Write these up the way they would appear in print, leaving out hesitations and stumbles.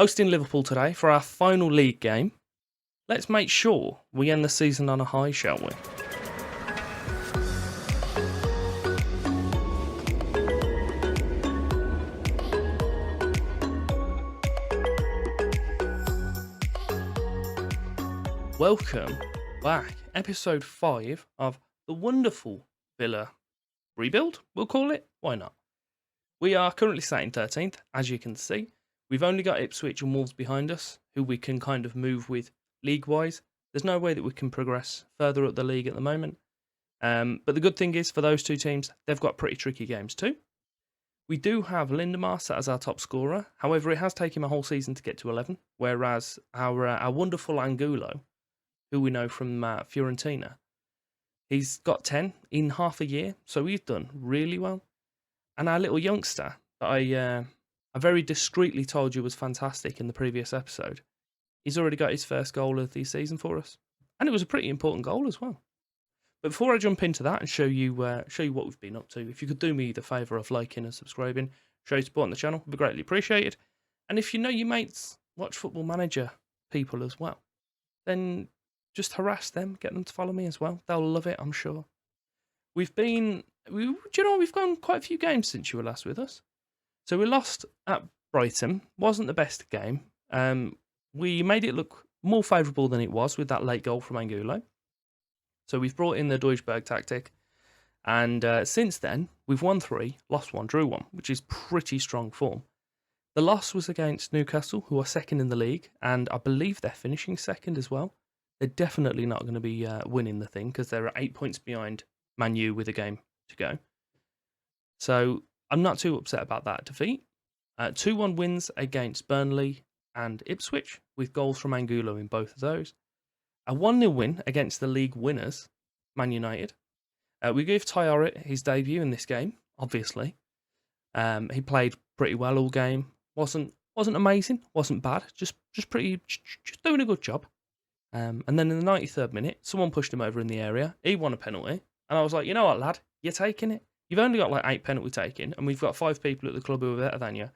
Hosting Liverpool today for our final league game. Let's make sure we end the season on a high, shall we? Welcome back, episode 5 of the wonderful Villa rebuild, we'll call it. Why not? We are currently sat in 13th, as you can see. We've only got Ipswich and Wolves behind us, who we can kind of move with league-wise. There's no way that we can progress further up the league at the moment. But the good thing is, for those two teams, they've got pretty tricky games too. We do have Lindemar set as our top scorer. However, it has taken him a whole season to get to 11, whereas our wonderful Angulo, who we know from Fiorentina, he's got 10 in half a year, so he's done really well. And our little youngster that I very discreetly told you was fantastic in the previous episode, he's already got his first goal of the season for us. And it was a pretty important goal as well. But before I jump into that and show you what we've been up to, if you could do me the favour of liking and subscribing, show your support on the channel, would be greatly appreciated. And if you know your mates watch Football Manager people as well, then just harass them, get them to follow me as well. They'll love it, I'm sure. We've gone quite a few games since you were last with us. So we lost at Brighton. Wasn't the best game. We made it look more favourable than it was with that late goal from Angulo. So we've brought in the Duisburg tactic. And since then, we've won 3, lost 1, drew 1, which is pretty strong form. The loss was against Newcastle, who are second in the league. And I believe they're finishing second as well. They're definitely not going to be winning the thing because they're 8 points behind Man U with a game to go. So I'm not too upset about that defeat. 2-1 wins against Burnley and Ipswich, with goals from Angulo in both of those. A 1-0 win against the league winners, Man United. We gave Ty Orrit his debut in this game, obviously. He played pretty well all game. Wasn't amazing, wasn't bad, just doing a good job. And then in the 93rd minute, someone pushed him over in the area. He won a penalty. And I was like, you know what, lad? You're taking it. You've only got like 8 penalty taking, and we've got 5 people at the club who are better than you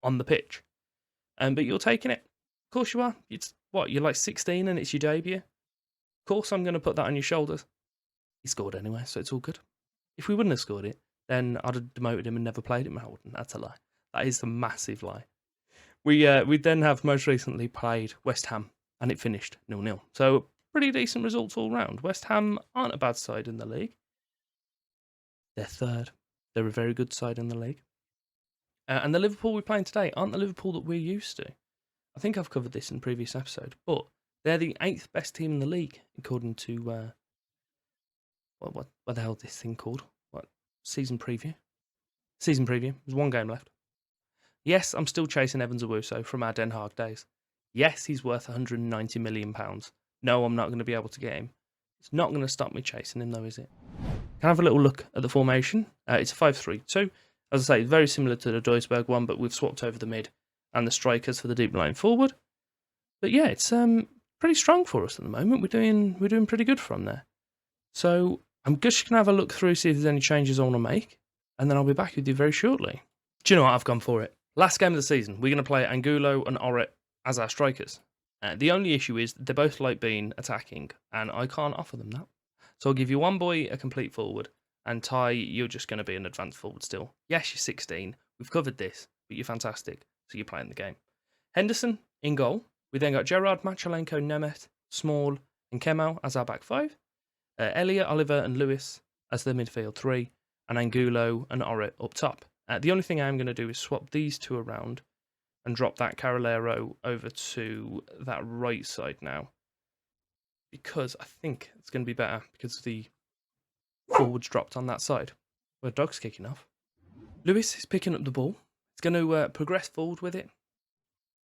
on the pitch. But you're taking it. Of course you are. You're like 16 and it's your debut? Of course I'm going to put that on your shoulders. He scored anyway, so it's all good. If we wouldn't have scored it, then I'd have demoted him and never played him. I wouldn't. That's a lie. That is a massive lie. We then have most recently played West Ham, and it finished 0-0. So pretty decent results all round. West Ham aren't a bad side in the league. They're third. They're a very good side in the league. And the Liverpool we're playing today aren't the Liverpool that we're used to. I think I've covered this in the previous episode, but they're the 8th best team in the league, according to, what the hell is this thing called? Season preview? Season preview. There's 1 game left. Yes, I'm still chasing Evans Owusu from our Den Haag days. Yes, he's worth £190 million. No, I'm not going to be able to get him. It's not going to stop me chasing him though, is it? Can I have a little look at the formation? It's a 5-3-2. As I say, very similar to the Duisburg one, but we've swapped over the mid and the strikers for the deep line forward. But yeah, it's pretty strong for us at the moment. We're doing pretty good from there. So I'm just going to have a look through, see if there's any changes I want to make, and then I'll be back with you very shortly. Do you know what? I've gone for it. Last game of the season, we're going to play Angulo and Orrit as our strikers. The only issue is they both like being attacking, and I can't offer them that. So I'll give you one boy a complete forward, and Ty, you're just going to be an advanced forward still. Yes, you're 16. We've covered this, but you're fantastic, so you're playing the game. Henderson in goal. We then got Gerrard, Machalenko, Nemeth, Small, and Kemal as our back 5. Elliott, Oliver, and Lewis as the midfield 3, and Angulo and Orrit up top. The only thing I'm going to do is swap these two around and drop that Carolero over to that right side now, because I think it's going to be better because the forwards dropped on that side where dog's kicking off. Lewis is picking up the ball. He's going to progress forward with it.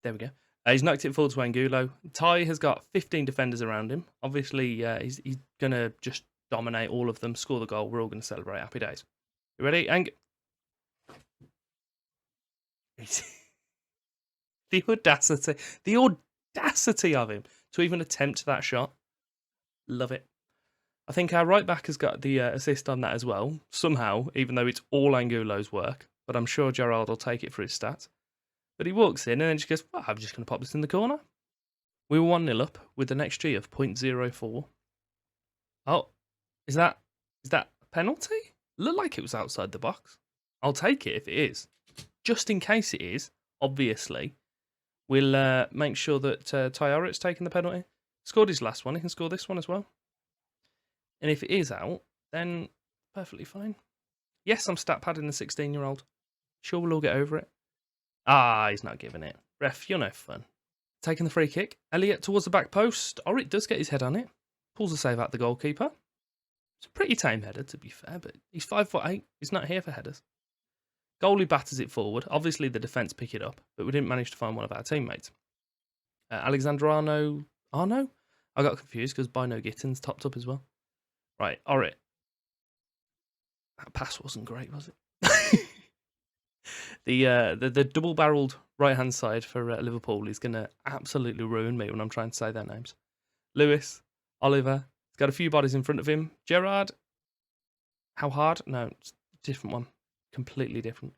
There we go. He's knocked it forward to Angulo. Ty has got 15 defenders around him. Obviously, he's going to just dominate all of them, score the goal. We're all going to celebrate. Happy days. You ready? The audacity of him to even attempt that shot. Love it. I think our right back has got the assist on that as well, somehow, even though it's all Angulo's work. But I'm sure Gerrard will take it for his stats. But he walks in and then just goes, well, I'm just going to pop this in the corner. We were 1-0 up with an XG of 0.04. Oh, is that a penalty? Looked like it was outside the box. I'll take it if it is. Just in case it is, obviously, we'll make sure that Tyoret's taking the penalty. Scored his last one, he can score this one as well. And if it is out, then perfectly fine. Yes, I'm stat padding the 16-year-old. Sure, we'll all get over it. Ah, he's not giving it. Ref, you're no fun. Taking the free kick. Elliott towards the back post. Orrit does get his head on it. Pulls a save out the goalkeeper. It's a pretty tame header, to be fair, but he's 5'8". He's not here for headers. Goalie batters it forward. Obviously, the defence pick it up, but we didn't manage to find one of our teammates. Alexander Arno? I got confused because Bino Gittins topped up as well. Right, Orrit. That pass wasn't great, was it? The double-barreled right-hand side for Liverpool is going to absolutely ruin me when I'm trying to say their names. Lewis, Oliver, he's got a few bodies in front of him. Gerrard, how hard? No, it's a different one. Completely different.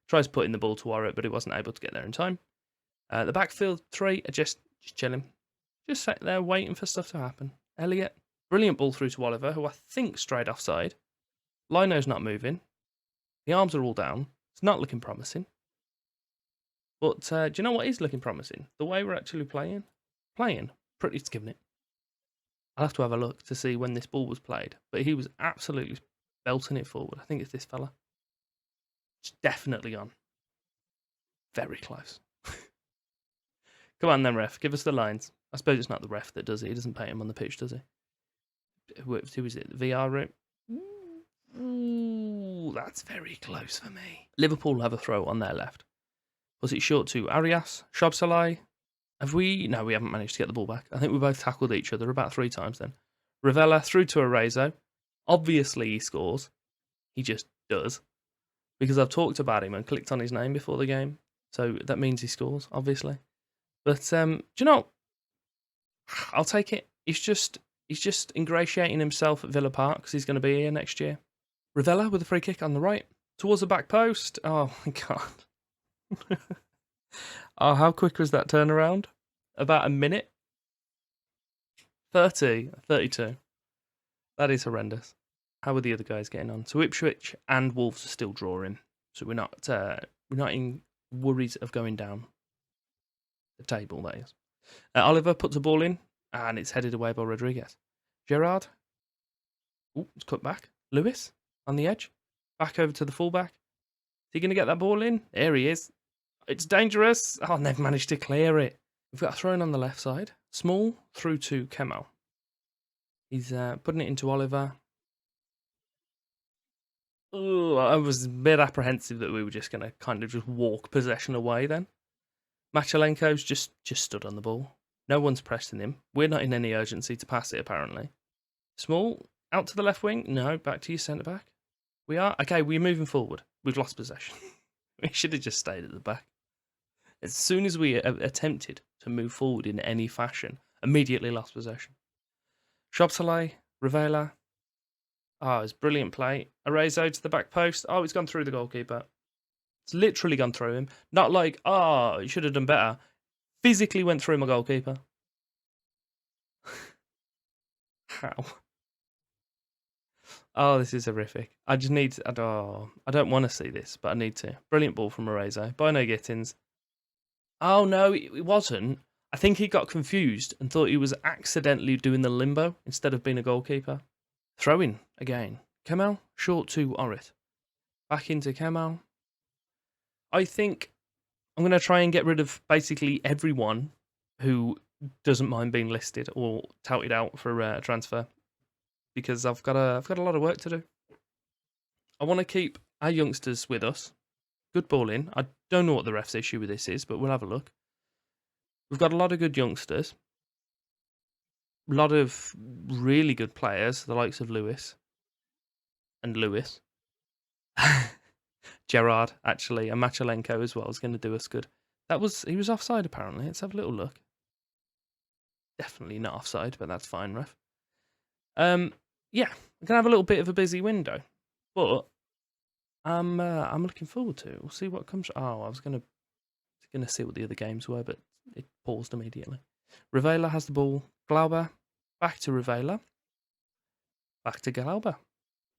Tries putting the ball to Warwick, but he wasn't able to get there in time. The backfield three are just chilling. Just sat there waiting for stuff to happen. Elliott, brilliant ball through to Oliver, who I think strayed offside. Lino's not moving. The arms are all down. It's not looking promising. But do you know what is looking promising? The way we're actually playing. Pretty giving it. I'll have to have a look to see when this ball was played. But he was absolutely belting it forward. I think it's this fella. It's definitely on. Very close. Come on then, ref. Give us the lines. I suppose it's not the ref that does it. He doesn't pay him on the pitch, does he? Who is it? The VR room? Ooh, that's very close for me. Liverpool have a throw on their left. Was it short to Arias? Shabsalai? Have we? No, we haven't managed to get the ball back. I think we both tackled each other about 3 times then. Ravella through to Arezzo. Obviously he scores. He just does. Because I've talked about him and clicked on his name before the game. So that means he scores, obviously. But, do you know, I'll take it. He's just ingratiating himself at Villa Park because he's going to be here next year. Ravella with a free kick on the right. Towards the back post. Oh, my God. Oh, how quick was that turnaround? About a minute? 32. That is horrendous. How are the other guys getting on? So Ipswich and Wolves are still drawing. So we're not in worries of going down the table, that is. Oliver puts a ball in, and it's headed away by Rodriguez. Gerrard. Ooh, it's cut back. Lewis on the edge. Back over to the fullback. Is he going to get that ball in? There he is. It's dangerous. Oh, and they've managed to clear it. We've got a throw in on the left side. Small through to Kemal. He's putting it into Oliver. Oh, I was a bit apprehensive that we were just going to kind of just walk possession away then. Machalenko's just stood on the ball. No one's pressing him. We're not in any urgency to pass it, apparently. Small, out to the left wing. No, back to your centre-back. We are. Okay, we're moving forward. We've lost possession. We should have just stayed at the back. As soon as we attempted to move forward in any fashion, immediately lost possession. Shabsalai, Ravela. Oh, it's brilliant play. Arezzo to the back post. Oh, it's gone through the goalkeeper. It's literally gone through him. Not like, oh, you should have done better. Physically went through my goalkeeper. How? Oh, this is horrific. I just need to, I don't want to see this, but I need to. Brilliant ball from Arezzo. Bino Gittins. Oh, no, it wasn't. I think he got confused and thought he was accidentally doing the limbo instead of being a goalkeeper. Throw in again. Kemal, short to Orrit. Back into Kemal. I think I'm going to try and get rid of basically everyone who doesn't mind being listed or touted out for a transfer because I've got a lot of work to do. I want to keep our youngsters with us. Good ball in. I don't know what the ref's issue with this is, but we'll have a look. We've got a lot of good youngsters. A lot of really good players, the likes of Lewis. And Lewis. Gerrard, actually, and Machalenko as well is going to do us good. He was offside apparently. Let's have a little look. Definitely not offside, but that's fine, ref. Yeah, we're gonna have a little bit of a busy window, but I'm looking forward to it. We'll see what comes. Oh, I was gonna going to see what the other games were, but it paused immediately. Ravela has the ball. Glauber, back to Ravela. Back to Glauber.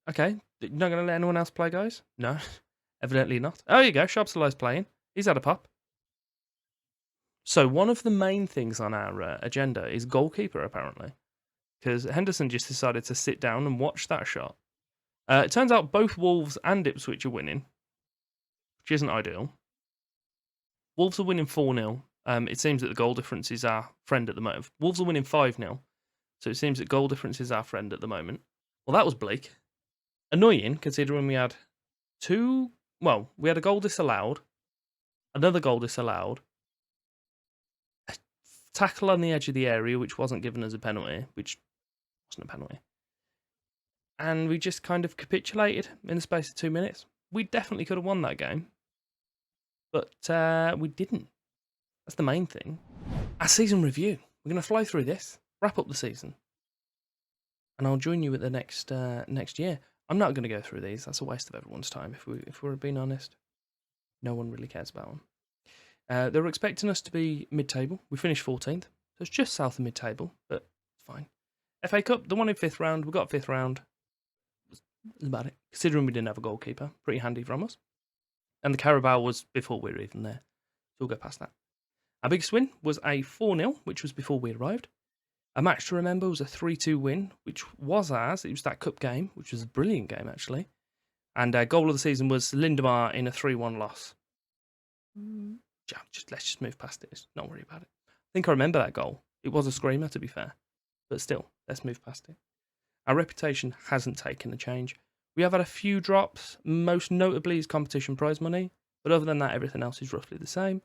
Okay, you're not going to let anyone else play, guys? No, evidently not. Oh, here you go. Shabsalai's playing. He's had a pop. So one of the main things on our agenda is goalkeeper, apparently, because Henderson just decided to sit down and watch that shot. It turns out both Wolves and Ipswich are winning, which isn't ideal. Wolves are winning 4-0. It seems that the goal difference is our friend at the moment. Wolves are winning 5-0, so it seems that goal difference is our friend at the moment. Well, that was bleak. Annoying, considering we had we had a goal disallowed, another goal disallowed, a tackle on the edge of the area, which wasn't given as a penalty, which wasn't a penalty. And we just kind of capitulated in the space of 2 minutes. We definitely could have won that game, but we didn't. That's the main thing. Our season review. We're going to fly through this, wrap up the season, and I'll join you at the next year. I'm not going to go through these. That's a waste of everyone's time. If we're being honest, no one really cares about them. They were expecting us to be mid-table. We finished 14th, so it's just south of mid-table, but it's fine. FA Cup, the one in 5th round. We got 5th round. That's about it. Considering we didn't have a goalkeeper, pretty handy from us. And the Carabao was before we were even there, so we'll go past that. Our biggest win was a 4-0, which was before we arrived. A match to remember was a 3-2 win, which was ours. It was that cup game, which was a brilliant game, actually. And our goal of the season was Lindemar in a 3-1 loss. Let's just move past it. Let's not worry about it. I think I remember that goal. It was a screamer, to be fair. But still, let's move past it. Our reputation hasn't taken a change. We have had a few drops, most notably is competition prize money. But other than that, everything else is roughly the same.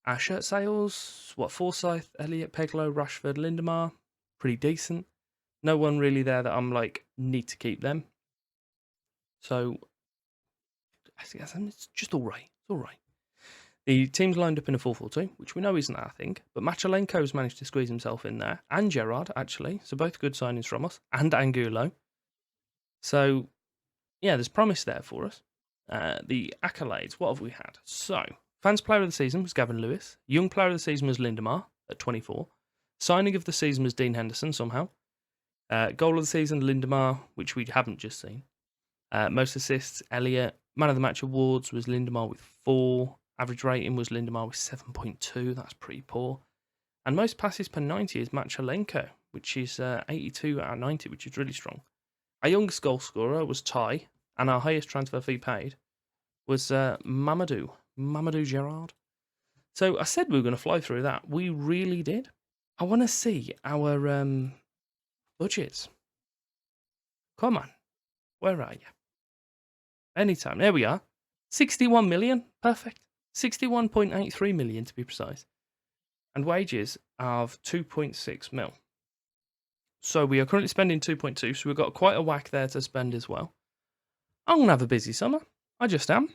Our shirt sales, Forsyth, Elliott, Peglow, Rashford, Lindemar, pretty decent. No one really there that I'm like, need to keep them. So, it's just all right. It's all right. The team's lined up in a 4-4-2, which we know isn't our thing, but Machalenko's managed to squeeze himself in there, and Gerrard, actually. So both good signings from us, and Angulo. So, yeah, there's promise there for us. The accolades, what have we had? So, Fans Player of the Season was Gavin Lewis. Young Player of the Season was Lindemar at 24. Signing of the Season was Dean Henderson somehow. Goal of the Season, Lindemar, which we haven't just seen. Most assists, Elliott. Man of the Match awards was Lindemar with 4. Average rating was Lindemar with 7.2. That's pretty poor. And most passes per 90 is Machalenko, which is 82 out of 90, which is really strong. Our youngest goal scorer was Ty, and our highest transfer fee paid was Mamadou Gerrard. So I said we were going to fly through that. We really did. I want to see our budgets. Come on. Where are you? Anytime. There we are. 61 million. Perfect. 61.83 million to be precise. And wages of 2.6 mil. So we are currently spending 2.2, so we've got quite a whack there to spend as well. I'm going to have a busy summer. I just am.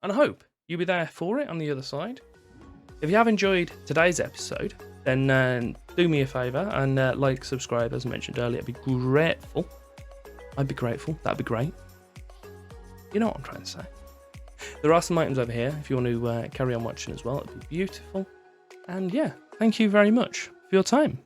And I hope you'll be there for it on the other side. If you have enjoyed today's episode, then do me a favour and like, subscribe, as mentioned earlier. I'd be grateful. I'd be grateful. That'd be great. You know what I'm trying to say. There are some items over here if you want to carry on watching as well. It'd be beautiful. And yeah, thank you very much for your time.